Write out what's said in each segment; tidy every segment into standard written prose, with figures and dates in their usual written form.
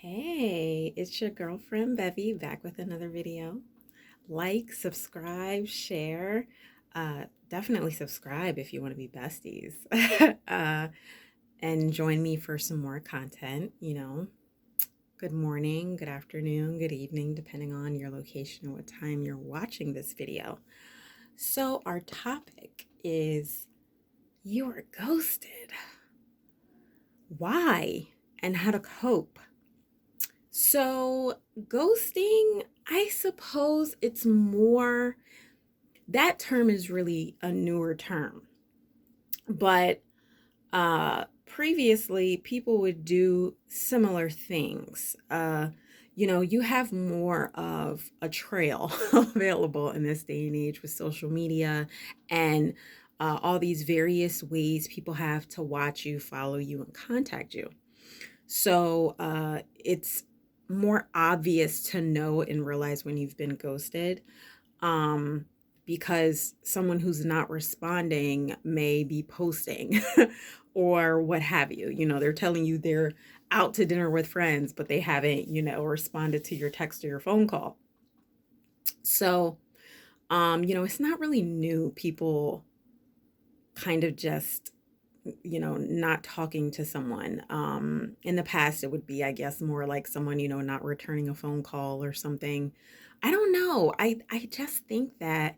Hey, it's your girlfriend Bevy back with another video. Like, subscribe, share. Definitely subscribe if you want to be besties. uh, and join me for some more content. Good morning, good afternoon, good evening, depending on your location and what time you're watching this video. So, our topic is you are ghosted. Why and how to cope. So, ghosting, I suppose it's more, that term is really a newer term. But previously, people would do similar things. You have more of a trail available in this day and age with social media and all these various ways people have to watch you, follow you, and contact you. So it's more obvious to know and realize when you've been ghosted, um, because someone who's not responding may be posting or what have you. They're telling you they're out to dinner with friends, but they haven't, responded to your text or your phone call. So, it's not really new. People kind of just not talking to someone. In the past, it would be, I guess, more like someone, not returning a phone call or something. I don't know. I just think that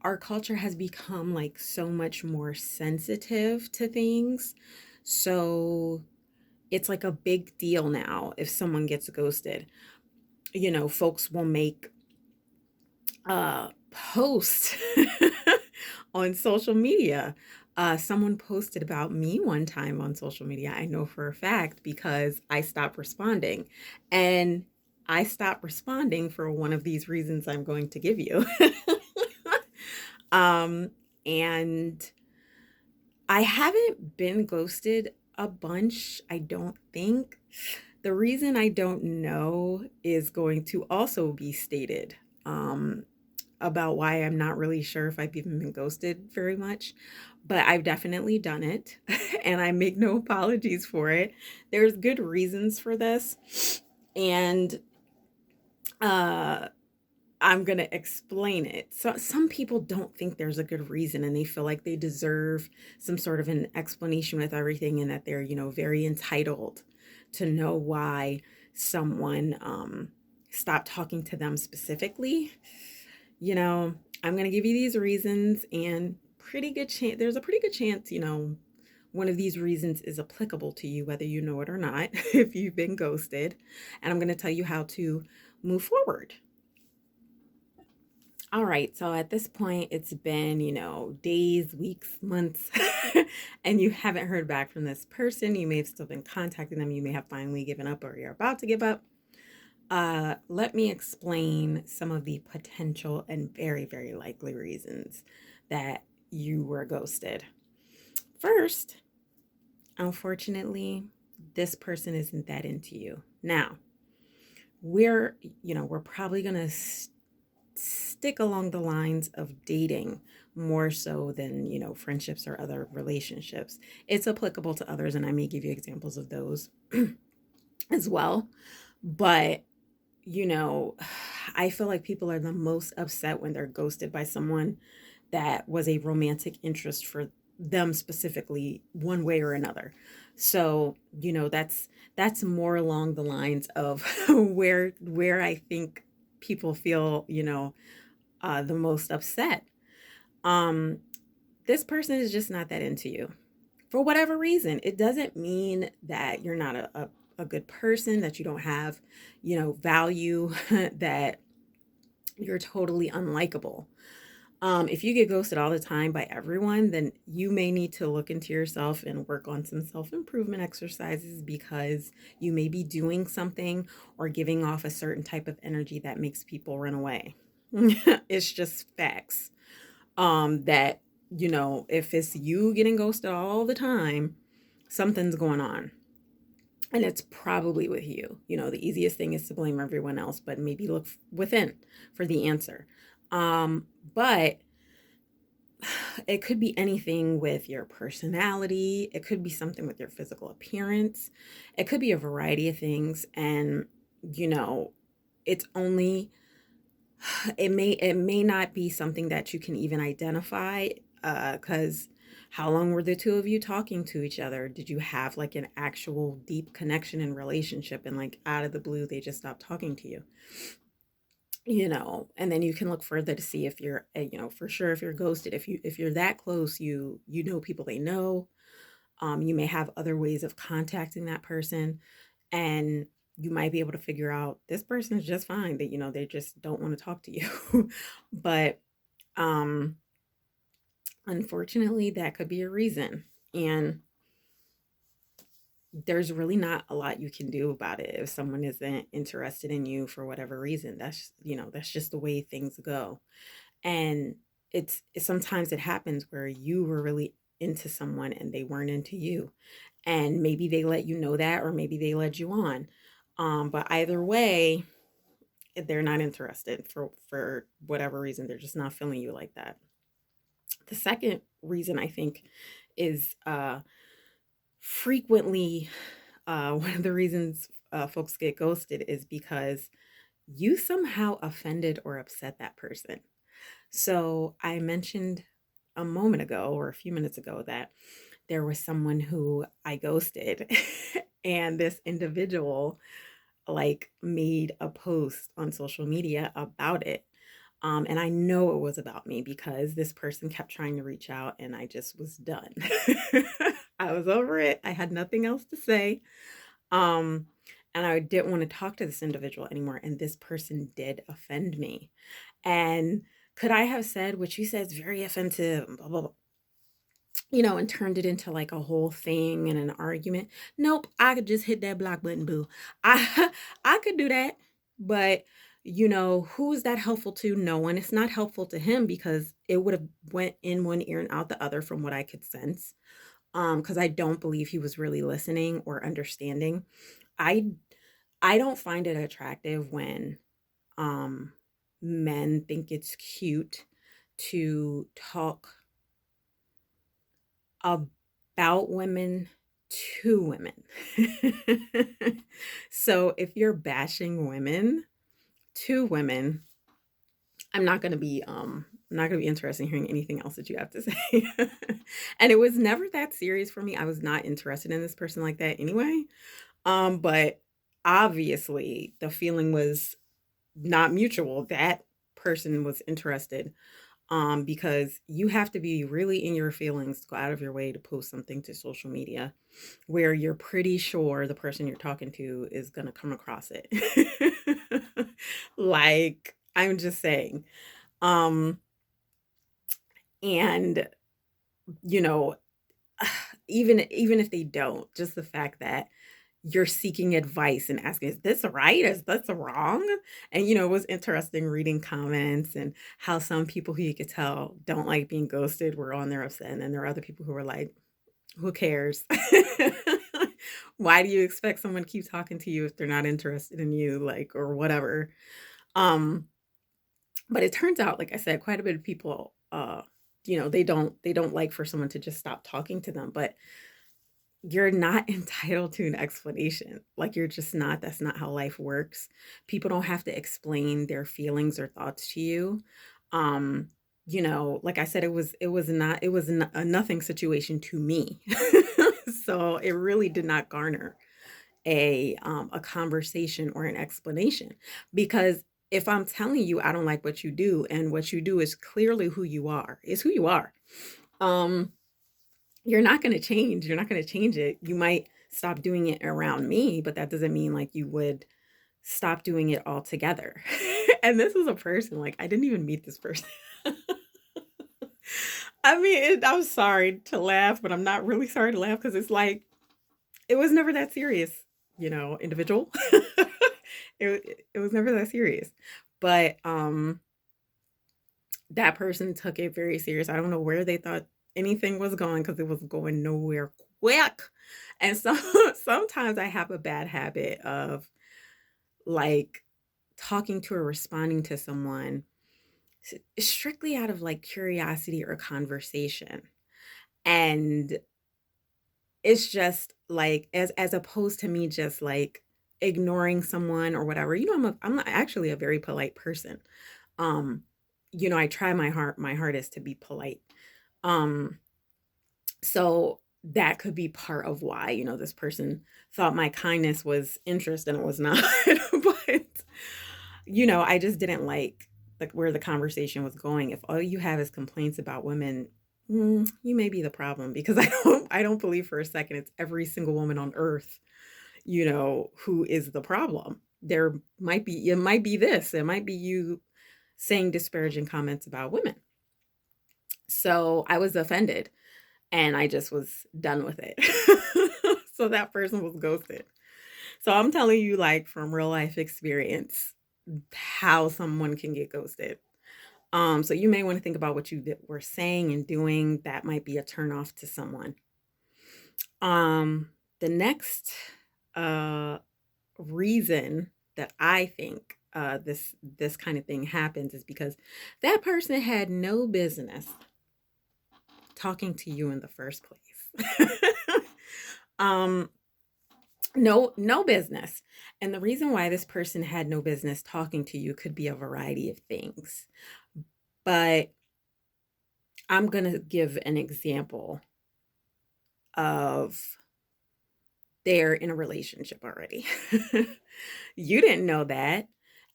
our culture has become like so much more sensitive to things. So it's like a big deal now if someone gets ghosted. Folks will make posts on social media. Someone posted about me one time on social media. I know for a fact because I stopped responding. And I stopped responding for one of these reasons I'm going to give you. And I haven't been ghosted a bunch, I don't think. The reason I don't know is going to also be stated. About why I'm not really sure if I've even been ghosted very much, but I've definitely done it and I make no apologies for it. There's good reasons for this, and I'm going to explain it. So some people don't think there's a good reason and they feel like they deserve some sort of an explanation with everything, and that they're, very entitled to know why someone stopped talking to them specifically. I'm going to give you these reasons, and there's a pretty good chance, one of these reasons is applicable to you, whether you know it or not, if you've been ghosted. And I'm going to tell you how to move forward. All right. So at this point, it's been, days, weeks, months, and you haven't heard back from this person. You may have still been contacting them. You may have finally given up, or you're about to give up. Let me explain some of the potential and very, very likely reasons that you were ghosted. First, unfortunately, this person isn't that into you. Now, we're probably going to stick along the lines of dating more so than, friendships or other relationships. It's applicable to others, and I may give you examples of those as well. But I feel like people are the most upset when they're ghosted by someone that was a romantic interest for them specifically, one way or another. So, that's more along the lines of where I think people feel, the most upset. This person is just not that into you for whatever reason. It doesn't mean that you're not a good person, that you don't have, value, that you're totally unlikable. If you get ghosted all the time by everyone, then you may need to look into yourself and work on some self-improvement exercises, because you may be doing something or giving off a certain type of energy that makes people run away. It's just facts. That, if it's you getting ghosted all the time, something's going on. And it's probably with you. The easiest thing is to blame everyone else, but maybe look within for the answer. But it could be anything with your personality. It could be something with your physical appearance. It could be a variety of things. And, you know, it's only, it may not be something that you can even identify, because how long were the two of you talking to each other? Did you have like an actual deep connection and relationship, and like out of the blue they just stopped talking to you? And then you can look further to see if you're, for sure, if you're ghosted. If you're that close, you know people they know. You may have other ways of contacting that person, and you might be able to figure out this person is just fine, that they just don't want to talk to you. But um unfortunately, that could be a reason. And there's really not a lot you can do about it if someone isn't interested in you for whatever reason. That's just the way things go. And sometimes it happens where you were really into someone and they weren't into you. And maybe they let you know that, or maybe they led you on. But either way, they're not interested for whatever reason. They're just not feeling you like that. The second reason, I think, is frequently, one of the reasons folks get ghosted is because you somehow offended or upset that person. So I mentioned a moment ago, or a few minutes ago, that there was someone who I ghosted, and this individual like made a post on social media about it. And I know it was about me because this person kept trying to reach out and I just was done. I was over it. I had nothing else to say. Um, and I didn't want to talk to this individual anymore. And this person did offend me. And could I have said what you said is very offensive, blah, blah, blah, and turned it into like a whole thing and an argument? Nope, I could just hit that block button, boo. I I could do that. But who's that helpful to? No one. It's not helpful to him because it would have went in one ear and out the other from what I could sense. Because I don't believe he was really listening or understanding. I I don't find it attractive when um men think it's cute to talk about women to women. So if you're bashing women to women, I'm not going to be interested in hearing anything else that you have to say. And it was never that serious for me. I was not interested in this person like that anyway. But obviously the feeling was not mutual. That person was interested, because you have to be really in your feelings to go out of your way to post something to social media where you're pretty sure the person you're talking to is going to come across it. Like, I'm just saying. Um, and you know, even if they don't, just the fact that you're seeking advice and asking, is this right? Is this wrong? And it was interesting reading comments and how some people who you could tell don't like being ghosted were on there upset. And then there are other people who were like, who cares? Why do you expect someone to keep talking to you if they're not interested in you, like, or whatever? Um, but it turns out, like I said, quite a bit of people, they don't like for someone to just stop talking to them. But you're not entitled to an explanation. Like, you're just not. That's not how life works. People don't have to explain their feelings or thoughts to you. Um, like I said, it was a nothing situation to me. So it really did not garner a conversation or an explanation, because if I'm telling you I don't like what you do, and what you do is clearly who you are, is who you are. Um, you're not going to change. You're not going to change it. You might stop doing it around me, but that doesn't mean like you would stop doing it altogether. And this was a person, like, I didn't even meet this person. I mean, I'm sorry to laugh, but I'm not really sorry to laugh because it's like, it was never that serious, individual. It was never that serious. But that person took it very serious. I don't know where they thought anything was going, because it was going nowhere quick. And so sometimes I have a bad habit of like talking to or responding to someone strictly out of like curiosity or conversation. And it's just like as opposed to me just like ignoring someone or whatever. I'm actually a very polite person. Um, I try my hardest to be polite. Um, so that could be part of why, this person thought my kindness was interest and it was not. But, I just didn't like where the conversation was going. If all you have is complaints about women, you may be the problem because I don't believe for a second it's every single woman on earth, who is the problem. It might be this, it might be you saying disparaging comments about women. So I was offended and I just was done with it. So that person was ghosted. So I'm telling you, like, from real life experience, how someone can get ghosted. So you may want to think about what were saying and doing. That might be a turn off to someone. The next uh, reason that I think this kind of thing happens is because that person had no business talking to you in the first place. um, no business. And the reason why this person had no business talking to you could be a variety of things. But I'm going to give an example of they're in a relationship already. You didn't know that.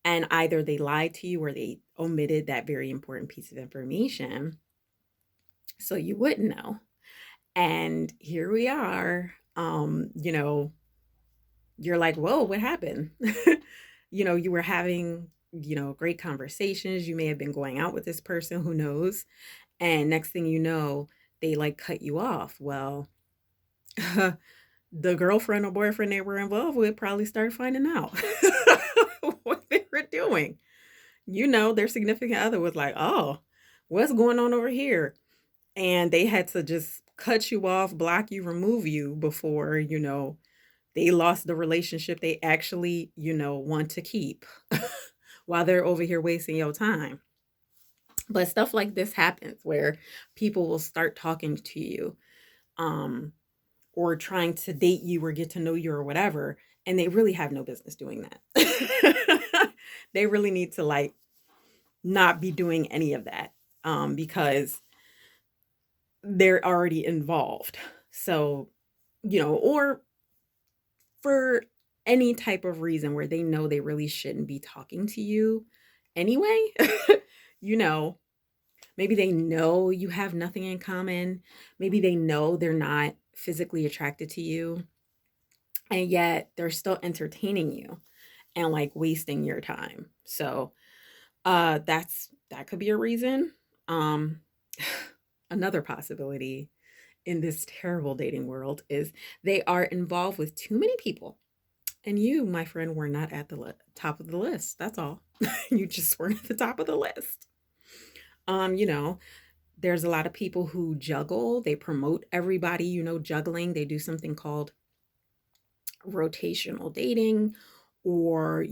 And either they lied to you or they omitted that very important piece of information. So you wouldn't know. And here we are. You're like, whoa, what happened? You were having, great conversations. You may have been going out with this person, who knows? And next thing you know, they like cut you off. Well, the girlfriend or boyfriend they were involved with probably started finding out what they were doing. Their significant other was like, oh, what's going on over here? And they had to just cut you off, block you, remove you before, they lost the relationship they actually, want to keep while they're over here wasting your time. But stuff like this happens where people will start talking to you, um, or trying to date you or get to know you or whatever, and they really have no business doing that. They really need to like not be doing any of that, because they're already involved. So, or for any type of reason where they know they really shouldn't be talking to you anyway. you know, Maybe they know you have nothing in common. Maybe they know they're not physically attracted to you, and yet they're still entertaining you and like wasting your time. So, that could be a reason. Um Another possibility in this terrible dating world is they are involved with too many people. And you, my friend, were not at the top of the list. That's all. You just weren't at the top of the list. Um, you know, there's a lot of people who juggle. They promote everybody, juggling. They do something called rotational dating, or,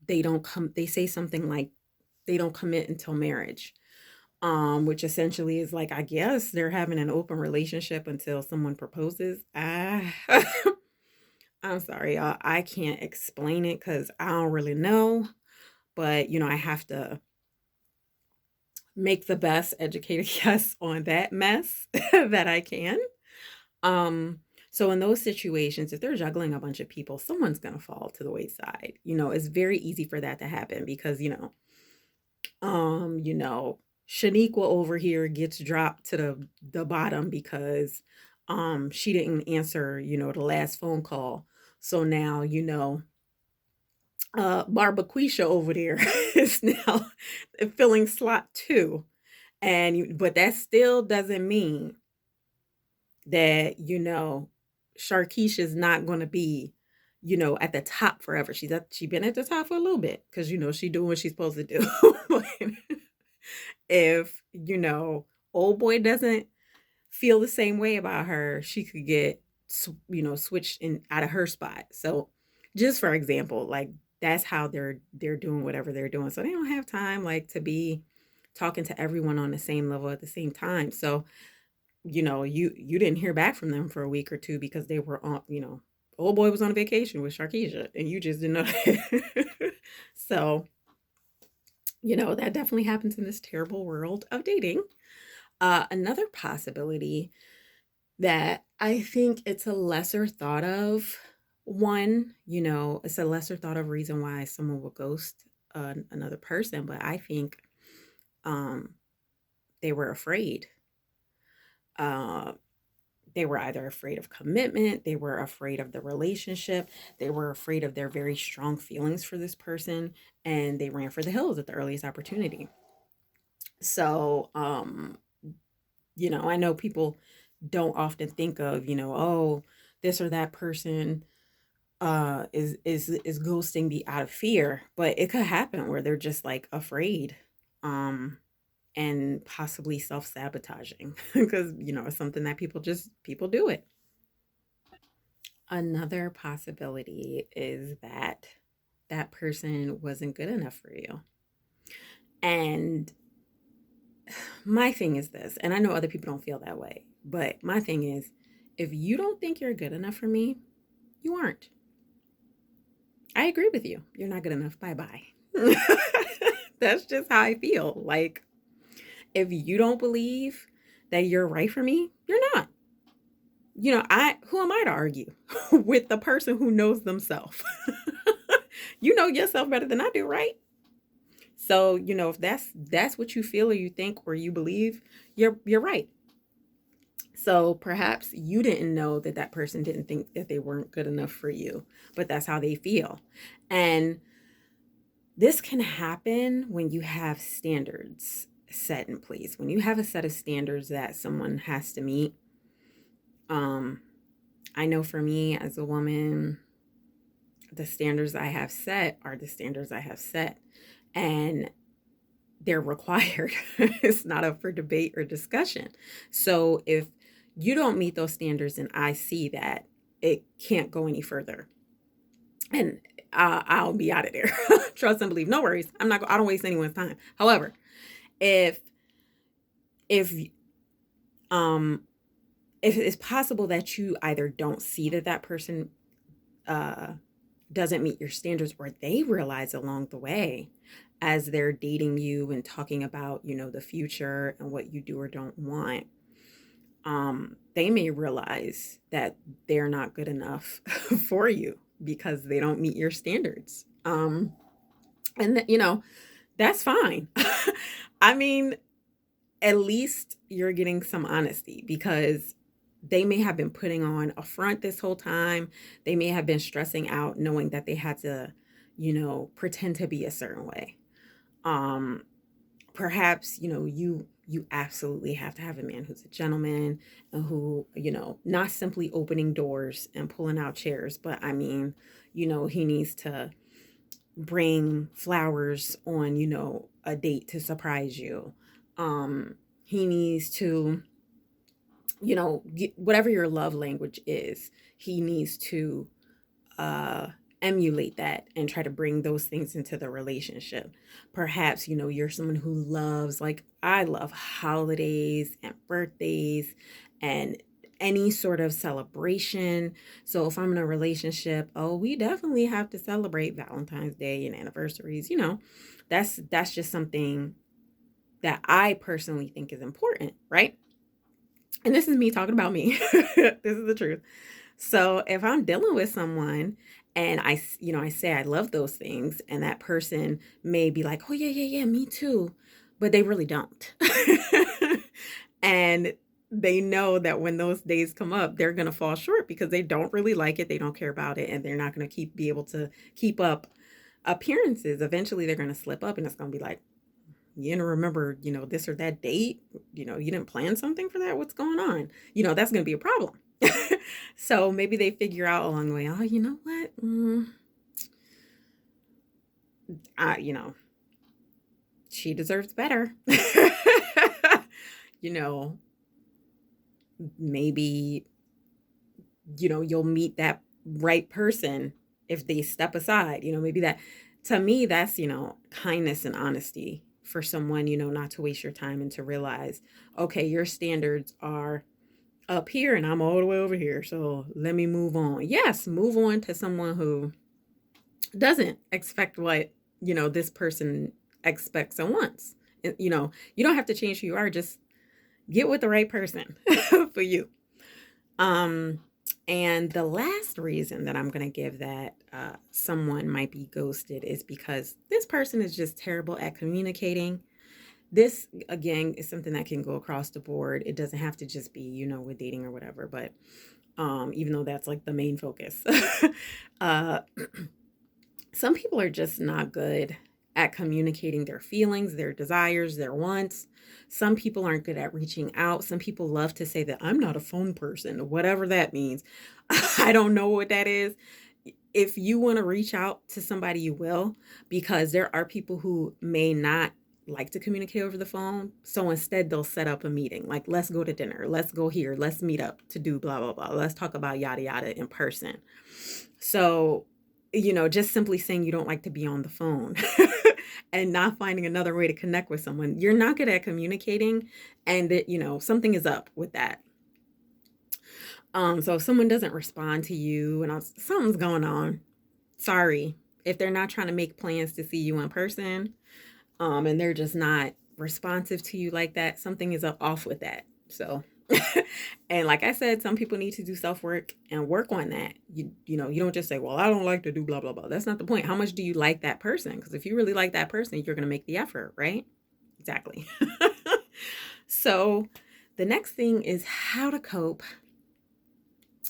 they say something like they don't commit until marriage. Which essentially is like, I guess they're having an open relationship until someone proposes. I'm sorry, y'all. I can't explain it because I don't really know. But, I have to make the best educated guess on that mess that I can. So in those situations, if they're juggling a bunch of people, someone's gonna fall to the wayside. It's very easy for that to happen because, um, you know, Shaniqua over here gets dropped to the bottom because she didn't answer, the last phone call. So now, Barbaquisha over there is now filling slot two. But that still doesn't mean that, Sharkeisha's not gonna be, at the top forever. She been at the top for a little bit because she doing what she's supposed to do. But if, old boy doesn't feel the same way about her, she could get switched in out of her spot. So just for example, like that's how they're doing whatever they're doing. So they don't have time like to be talking to everyone on the same level at the same time. So, you didn't hear back from them for a week or two because they were on, old boy was on a vacation with Sharkeisha and you just didn't know that. So, that definitely happens in this terrible world of dating. Another possibility that I think it's a lesser thought of one, it's a lesser thought of reason why someone will ghost another person, but I think um, they were afraid. Uh, they were either afraid of commitment, they were afraid of the relationship, they were afraid of their very strong feelings for this person, and they ran for the hills at the earliest opportunity. So, I know people don't often think of, oh, this or that person is ghosting me out of fear, but it could happen where they're just like afraid um and possibly self-sabotaging because it's something that people do it. Another possibility is that that person wasn't good enough for you. And my thing is this, and I know other people don't feel that way, but my thing is, if you don't think you're good enough for me, you aren't. I agree with you. You're not good enough. Bye bye. That's just how I feel. Like, if you don't believe that you're right for me, you're not. I who am I to argue with the person who knows themselves? You know yourself better than I do, right? So, if that's what you feel or you think or you believe, you're right. So perhaps you didn't know that that person didn't think that they weren't good enough for you, but that's how they feel. And this can happen when you have standards set in place. When you have a set of standards that someone has to meet. I know for me as a woman, the standards I have set are the standards I have set. And they're required. It's not up for debate or discussion. So if you don't meet those standards and I see that, it can't go any further. And I'll be out of there. Trust and believe. No worries. I don't waste anyone's time. However, if if um if it's possible that you either don't see that that person uh doesn't meet your standards, or they realize along the way as they're dating you and talking about, the future and what you do or don't want, they may realize that they're not good enough for you because they don't meet your standards. And that's fine. I mean, at least you're getting some honesty because they may have been putting on a front this whole time. They may have been stressing out knowing that they had to, pretend to be a certain way. Um, Perhaps, you absolutely have to have a man who's a gentleman and who, not simply opening doors and pulling out chairs, but I mean, he needs to bring flowers on, a date to surprise you. He needs to, whatever your love language is, he needs to uh emulate that and try to bring those things into the relationship. Perhaps, you're someone who loves, like I love, holidays and birthdays and any sort of celebration. So if I'm in a relationship, oh, we definitely have to celebrate Valentine's Day and anniversaries. That's just something that I personally think is important, right? And this is me talking about me. This is the truth. So if I'm dealing with someone and I say I love those things, and that person may be like, oh, yeah, yeah, yeah, me too. But they really don't. And they know that when those days come up, they're going to fall short because they don't really like it. They don't care about it. And they're not going to be able to keep up appearances. Eventually, they're going to slip up and it's going to be like, you didn't remember, this or that date. You didn't plan something for that. What's going on? That's going to be a problem. So maybe they figure out along the way, oh, you know what? I, she deserves better. you know, Maybe, you'll meet that right person if they step aside, maybe that, to me, that's, kindness and honesty for someone, not to waste your time and to realize, okay, your standards are up here and I'm all the way over here. So let me move on. Yes, move on to someone who doesn't expect what, this person expects and wants. You don't have to change who you are. Just get with the right person for you. Um, and the last reason that I'm going to give that someone might be ghosted is because this person is just terrible at communicating. This, again, is something that can go across the board. It doesn't have to just be, with dating or whatever, but even though that's like the main focus. uh, some people are just not good at communicating their feelings, their desires, their wants. Some people aren't good at reaching out. Some people love to say that I'm not a phone person, whatever that means. I don't know what that is. If you want to reach out to somebody, you will, because there are people who may not like to communicate over the phone. So instead, they'll set up a meeting like, let's go to dinner. Let's go here. Let's meet up to do blah, blah, blah. Let's talk about yada, yada in person. So, just simply saying you don't like to be on the phone and not finding another way to connect with someone, you're not good at communicating, and that, something is up with that. So if someone doesn't respond to you and something's going on, sorry. If they're not trying to make plans to see you in person, and they're just not responsive to you like that, something is off with that. So, and like I said, some people need to do self-work and work on that. You don't just say, well, I don't like to do blah, blah, blah. That's not the point. How much do you like that person? Because if you really like that person, you're going to make the effort, right? Exactly. So the next thing is how to cope.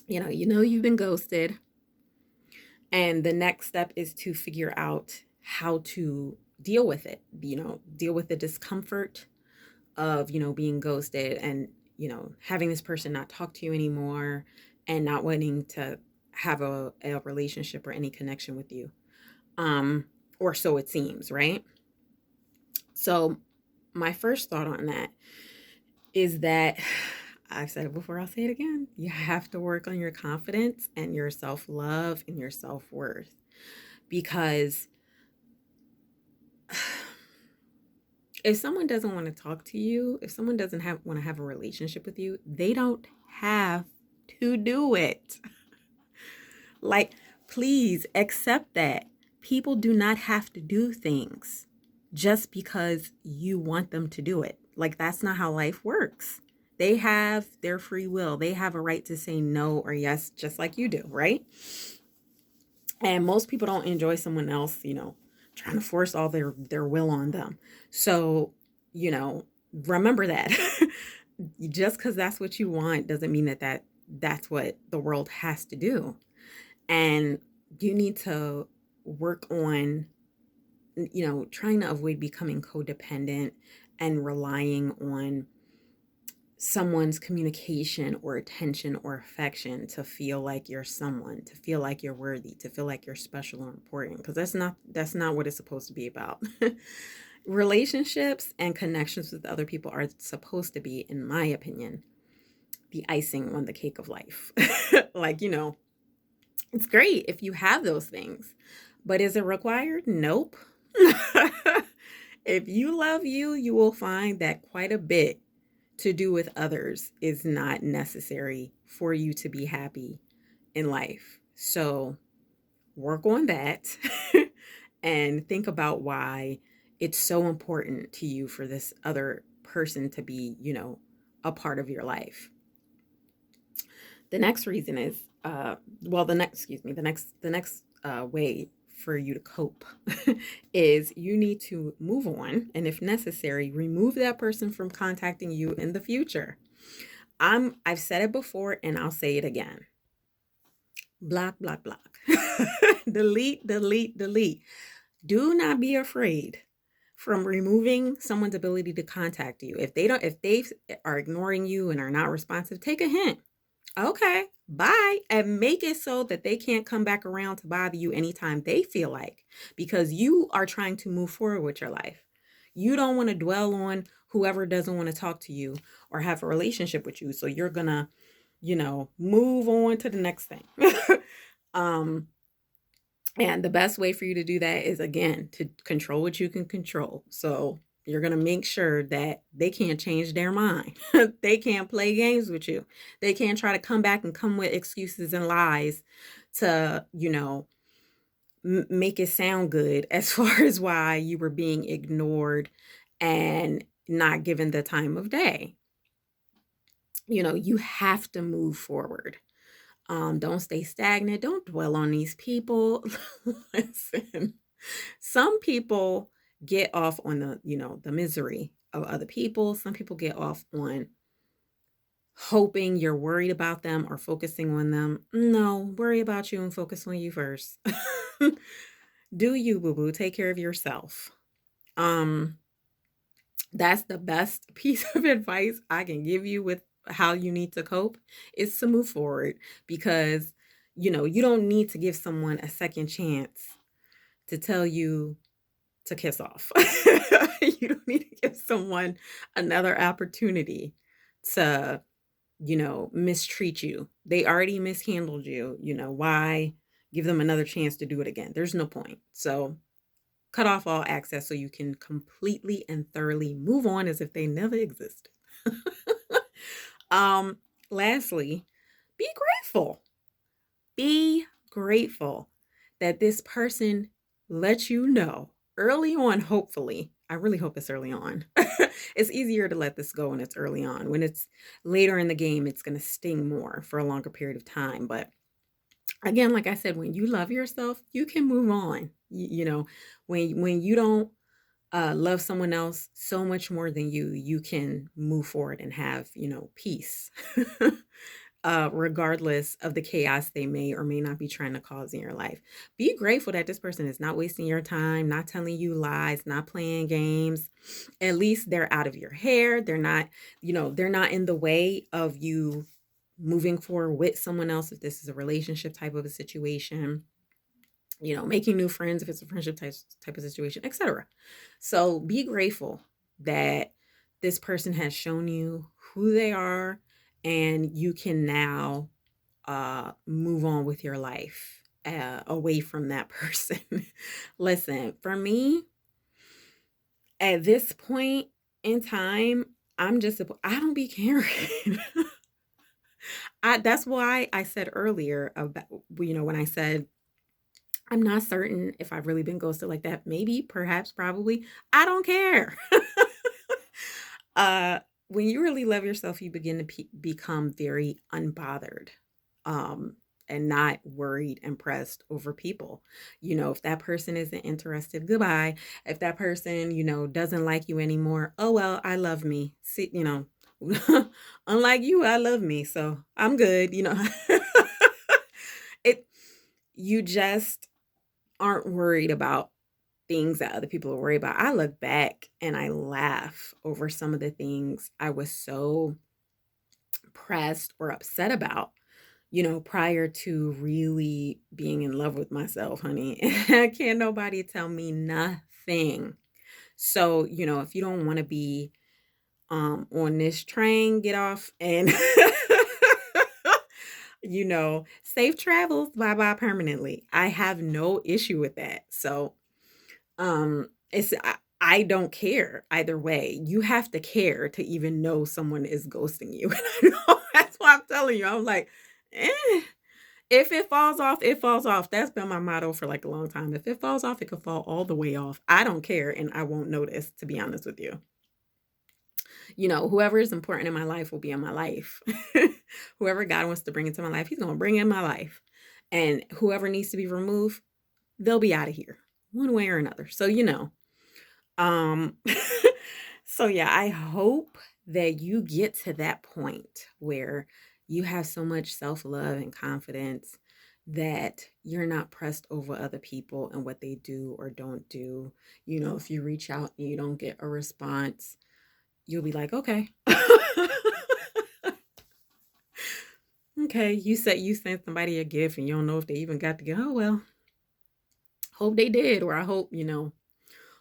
You've been ghosted. And the next step is to figure out how to deal with it, deal with the discomfort of, being ghosted and, having this person not talk to you anymore and not wanting to have a relationship or any connection with you. Or so it seems, right? So my first thought on that is that I've said it before, I'll say it again. You have to work on your confidence and your self-love and your self-worth, because if someone doesn't want to talk to you, if someone doesn't want to have a relationship with you, they don't have to do it. Like, please accept that. People do not have to do things just because you want them to do it. Like, that's not how life works. They have their free will. They have a right to say no or yes, just like you do, right? And most people don't enjoy someone else, trying to force all their will on them. So, remember that. Just because that's what you want doesn't mean that's what the world has to do. And you need to work on, trying to avoid becoming codependent and relying on someone's communication or attention or affection to feel like you're someone, to feel like you're worthy, to feel like you're special or important, because that's not what it's supposed to be about. Relationships and connections with other people are supposed to be, in my opinion, the icing on the cake of life. Like, it's great if you have those things, but is it required? Nope. If you love you, you will find that quite a bit to do with others is not necessary for you to be happy in life. So work on that and think about why it's so important to you for this other person to be, a part of your life. The next reason is, the next way for you to cope is you need to move on, and if necessary, remove that person from contacting you in the future. I've said it before and I'll say it again. Block, block, block. Delete, delete, delete. Do not be afraid from removing someone's ability to contact you. If they are ignoring you and are not responsive, take a hint. Okay, bye. And make it so that they can't come back around to bother you anytime they feel like, because you are trying to move forward with your life. You don't want to dwell on whoever doesn't want to talk to you or have a relationship with you. So you're going to, move on to the next thing. And the best way for you to do that is, again, to control what you can control. So you're going to make sure that they can't change their mind. They can't play games with you. They can't try to come back and come with excuses and lies to, make it sound good as far as why you were being ignored and not given the time of day. You have to move forward. Don't stay stagnant. Don't dwell on these people. Listen, some people get off on the misery of other people. Some people get off on hoping you're worried about them or focusing on them. No, worry about you and focus on you first. Do you, boo boo. Take care of yourself. Um, that's the best piece of advice I can give you with how you need to cope, is to move forward, because you don't need to give someone a second chance to tell you to kiss off. You don't need to give someone another opportunity to mistreat you. They already mishandled you. Why give them another chance to do it again? There's no point. So cut off all access so you can completely and thoroughly move on as if they never existed. um, Lastly, be grateful. Be grateful that this person let you know early on, hopefully. I really hope it's early on. It's easier to let this go when it's early on. When it's later in the game, it's going to sting more for a longer period of time. But again, like I said, when you love yourself, you can move on. When you don't love someone else so much more than you can move forward and have, peace. Regardless of the chaos they may or may not be trying to cause in your life. Be grateful that this person is not wasting your time, not telling you lies, not playing games. At least they're out of your hair. They're not, they're not in the way of you moving forward with someone else if this is a relationship type of a situation. Making new friends if it's a friendship type of situation, etc. So be grateful that this person has shown you who they are, and you can now move on with your life away from that person. Listen, for me, at this point in time, I don't be caring. That's why I said earlier about, when I said, I'm not certain if I've really been ghosted like that. Maybe, perhaps, probably. I don't care. uh, when you really love yourself, you begin to become very unbothered, and not worried and pressed over people. If that person isn't interested, goodbye. If that person, doesn't like you anymore, oh well, I love me. See, unlike you, I love me, so I'm good. It. You just aren't worried about things that other people are worried about. I look back and I laugh over some of the things I was so pressed or upset about, prior to really being in love with myself, honey. Can't nobody tell me nothing. So, if you don't want to be on this train, get off and safe travels, bye bye permanently. I have no issue with that. So I don't care either way. You have to care to even know someone is ghosting you. And I know that's why I'm telling you. I'm like, eh. If it falls off, it falls off. That's been my motto for like a long time. If it falls off, it could fall all the way off. I don't care, and I won't notice, to be honest with you. Whoever is important in my life will be in my life. Whoever God wants to bring into my life, he's going to bring in my life. And whoever needs to be removed, they'll be out of here one way or another. So, um, so yeah, I hope that you get to that point where you have so much self-love and confidence that you're not pressed over other people and what they do or don't do. If you reach out and you don't get a response, you'll be like, okay. Okay, you said you sent somebody a gift and you don't know if they even got the gift. Oh well. Hope they did, or I hope,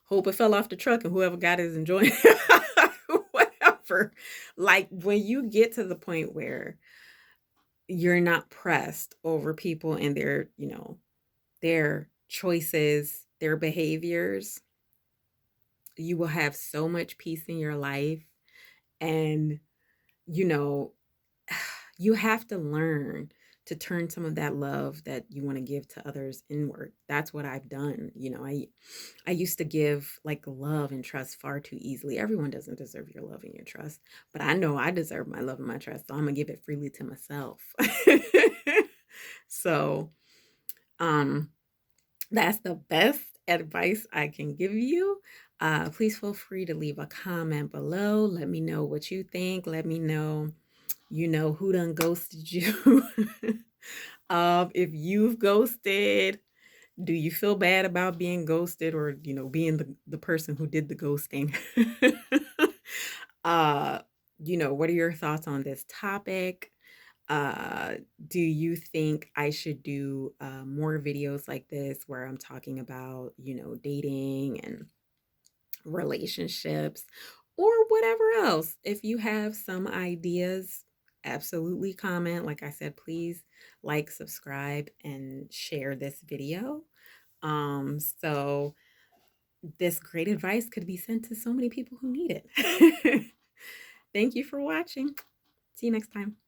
hope it fell off the truck and whoever got it is enjoying it. Whatever. Like, when you get to the point where you're not pressed over people and their choices, their behaviors, you will have so much peace in your life. And, you know, you have to learn to turn some of that love that you want to give to others inward. That's what I've done. I used to give like love and trust far too easily. Everyone doesn't deserve your love and your trust, but I know I deserve my love and my trust, so I'm gonna give it freely to myself. So, um, that's the best advice I can give you. Please feel free to leave a comment below. Let me know what you think. Let me know, who done ghosted you. If you've ghosted, do you feel bad about being ghosted, or, being the person who did the ghosting? uh, what are your thoughts on this topic? Uh, do you think I should do more videos like this where I'm talking about, dating and relationships or whatever else? If you have some ideas, absolutely comment. Like I said, please like, subscribe, and share this video. So this great advice could be sent to so many people who need it. Thank you for watching. See you next time.